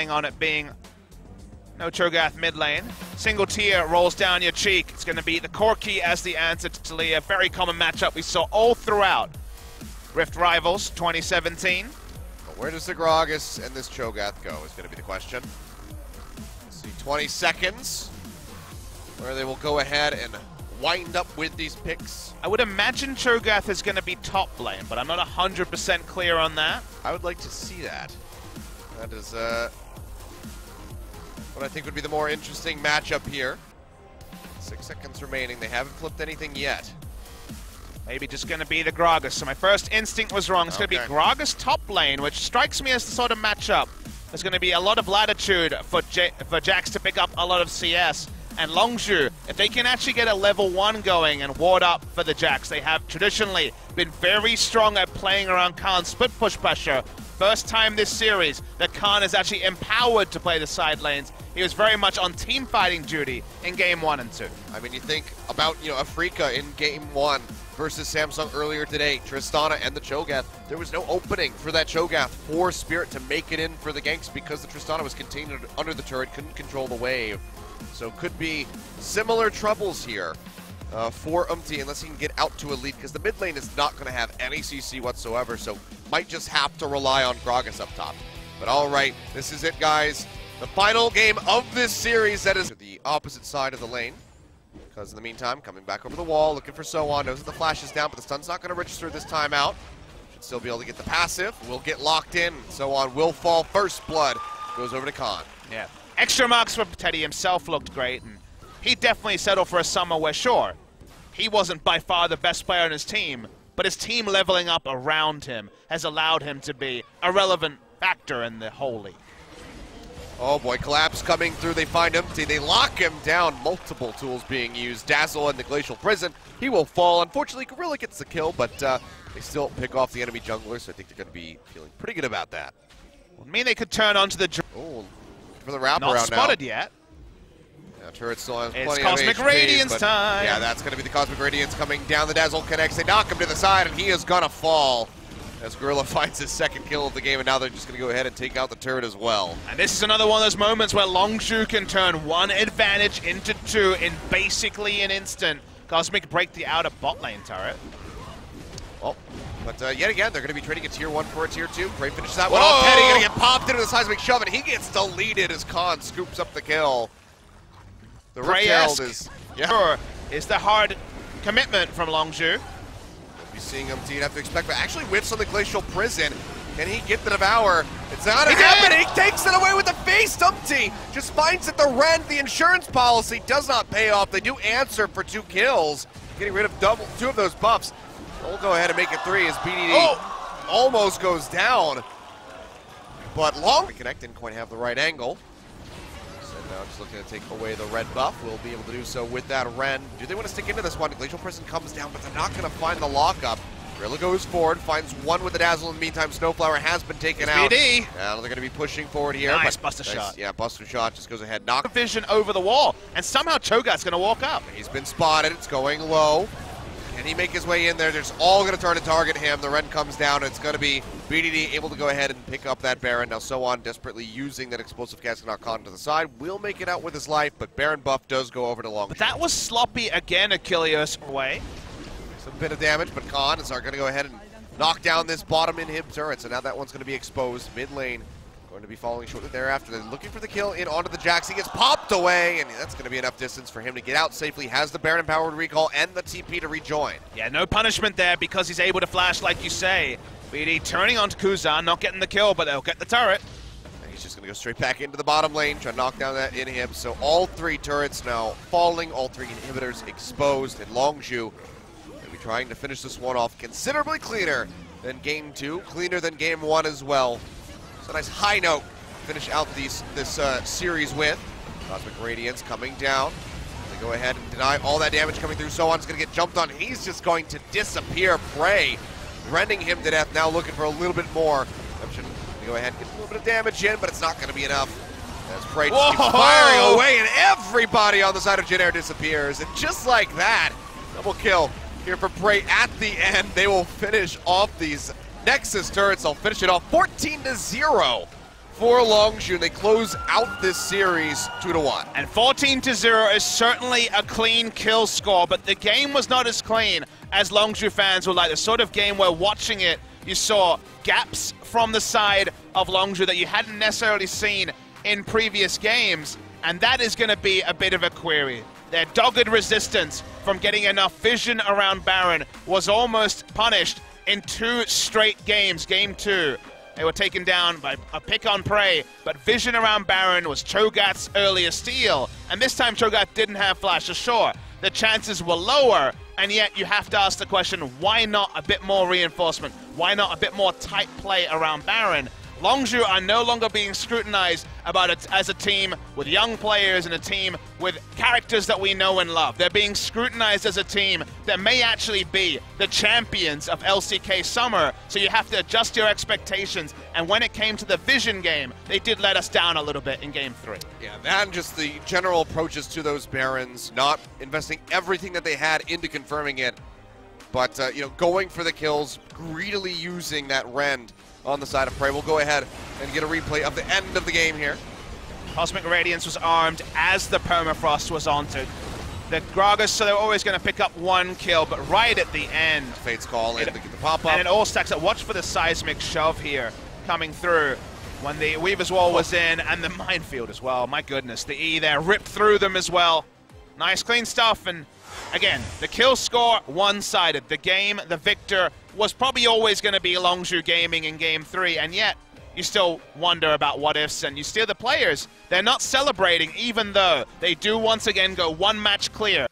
On it being no Cho'Gath mid lane. Single tier rolls down your cheek. It's going to be the Corki as the answer to Talia. Very common matchup we saw all throughout Rift Rivals 2017. But where does the Gragas and this Cho'Gath go is going to be the question. Let's see, 20 seconds where they will go ahead and wind up with these picks. I would imagine Cho'Gath is going to be top lane, but I'm not 100% clear on that. I would like to see that. That is what I think would be the more interesting matchup here. 6 seconds remaining. They haven't flipped anything yet. Maybe just going to be the Gragas. So my first instinct was wrong. It's going to be Gragas top lane, which strikes me as the sort of matchup. There's going to be a lot of latitude for Jax to pick up a lot of CS. And Longzhu, if they can actually get a level 1 going and ward up for the Jax, they have traditionally been very strong at playing around Khan's split push pressure. First time this series that Khan is actually empowered to play the side lanes. He was very much on team fighting duty in game 1 and 2. I mean, you think about, Afrika in game 1 versus Samsung earlier today, Tristana and the Cho'Gath. There was no opening for that Cho'Gath for Spirit to make it in for the ganks because the Tristana was contained under the turret, couldn't control the wave. So could be similar troubles here for Umti unless he can get out to a lead, because the mid lane is not going to have any CC whatsoever, so might just have to rely on Gragas up top. But all right, this is it, guys. The final game of this series that is to the opposite side of the lane. Because in the meantime, coming back over the wall, looking for Soan, knows that the flash is down, but the stun's not going to register this time out. Should still be able to get the passive. Will get locked in. Soan will fall. First blood goes over to Khan. Yeah. Extra marks for Teddy himself looked great, and he definitely settled for a summer where, sure, he wasn't by far the best player on his team, but his team leveling up around him has allowed him to be a relevant factor in the whole league. Oh boy, collapse coming through. They find Umti. They lock him down. Multiple tools being used. Dazzle in the Glacial Prison. He will fall. Unfortunately, Gorilla gets the kill, but they still pick off the enemy jungler, so I think they're going to be feeling pretty good about that. Would mean they could turn onto the... Oh, for the wraparound now. Not spotted yet. Yeah, turret still has It's plenty Cosmic of HP, Radiance time. Yeah, that's going to be the Cosmic Radiance coming down. The Dazzle connects. They knock him to the side, and he is going to fall as Gorilla finds his second kill of the game, and now they're just going to go ahead and take out the turret as well. And this is another one of those moments where Longzhu can turn one advantage into two in basically an instant. Cosmic break the outer bot lane turret. Well, but yet again, they're going to be trading a tier 1 for a tier 2. Great finishes that one off. Teddy going to get popped into the seismic shove, and he gets deleted as Khan scoops up the kill. The Rift is... Yeah. Is the hard commitment from Longzhu. We'll be seeing him, you'd have to expect, but actually whiffs on the Glacial Prison. Can he get the Devour? It's not happening. He takes it away with the face. Umti just finds that the rent, the insurance policy, does not pay off. They do answer for 2 kills, getting rid of 2 of those buffs. We'll go ahead and make it 3 as BDD almost goes down. But Long Connect didn't quite have the right angle. So now just looking to take away the red buff. We'll be able to do so with that Ren. Do they want to stick into this one? Glacial Prison comes down, but they're not going to find the lockup. Gorilla goes forward, finds one with the Dazzle. In the meantime, Snowflower has been taken out. BD. Now they're going to be pushing forward here. Nice buster shot. Yeah, buster shot just goes ahead. Knock vision over the wall, and somehow Cho'Gath's going to walk up. He's been spotted. It's going low. Can he make his way in there? They're all going to turn and target him. The Ren comes down, and it's going to be BDD able to go ahead and pick up that Baron. Now Soan desperately using that explosive cast knock Khan to the side. Will make it out with his life, but Baron buff does go over to Long. But that was sloppy again, Achilles away. Some bit of damage, but Khan is going to go ahead and knock down this bottom inhib turret. So now that one's going to be exposed. Mid lane going to be following shortly thereafter. They're looking for the kill in onto the Jax. He gets popped away, and that's going to be enough distance for him to get out safely. Has the Baron powered recall and the TP to rejoin. Yeah, no punishment there because he's able to flash like you say. BD turning onto Kuzan, not getting the kill, but they'll get the turret. And he's just going to go straight back into the bottom lane, try to knock down that inhib. So all 3 turrets now falling, all 3 inhibitors exposed, and Longzhu will be trying to finish this one off considerably cleaner than game 2, cleaner than game 1 as well. So a nice high note to finish out this series with. Cosmic Radiance coming down. They go ahead and deny all that damage coming through. Soan's going to get jumped on. He's just going to disappear. Prey rending him to death. Now looking for a little bit more. Go ahead and get a little bit of damage in, but it's not going to be enough. As Prey just keeps firing away, and everybody on the side of Jin Air disappears. And just like that, double kill here for Prey at the end. They will finish off these Nexus turrets. They'll finish it off 14-0 for Longzhu. They close out this series 2-1. And 14-0 is certainly a clean kill score, but the game was not as clean as Longzhu fans would like. The sort of game where watching it, you saw gaps from the side of Longzhu that you hadn't necessarily seen in previous games, and that is going to be a bit of a query. Their dogged resistance from getting enough vision around Baron was almost punished in 2 straight games. Game 2, they were taken down by a pick on prey, but vision around Baron was Cho'Gath's earlier steal, and this time Cho'Gath didn't have flash. So sure, the chances were lower, and yet you have to ask the question, why not a bit more reinforcement? Why not a bit more tight play around Baron? Longzhu are no longer being scrutinized about it as a team with young players and a team with characters that we know and love. They're being scrutinized as a team that may actually be the champions of LCK Summer, so you have to adjust your expectations. And when it came to the vision game, they did let us down a little bit in Game 3. Yeah, and just the general approaches to those Barons, not investing everything that they had into confirming it, but you know, going for the kills, greedily using that rend on the side of Prey. We'll go ahead and get a replay of the end of the game here. Cosmic Radiance was armed as the Permafrost was onto the Gragas, so they're always going to pick up 1 kill, but right at the end, Fate's Call in to get the pop-up. And it all stacks up. Watch for the seismic shove here coming through when the Weaver's Wall was in, and the Minefield as well. My goodness, the E there ripped through them as well. Nice, clean stuff, and again, the kill score, one-sided. The game, the victor, was probably always going to be Longzhu Gaming in Game 3, and yet you still wonder about what-ifs, and you steal the players. They're not celebrating, even though they do once again go 1 match clear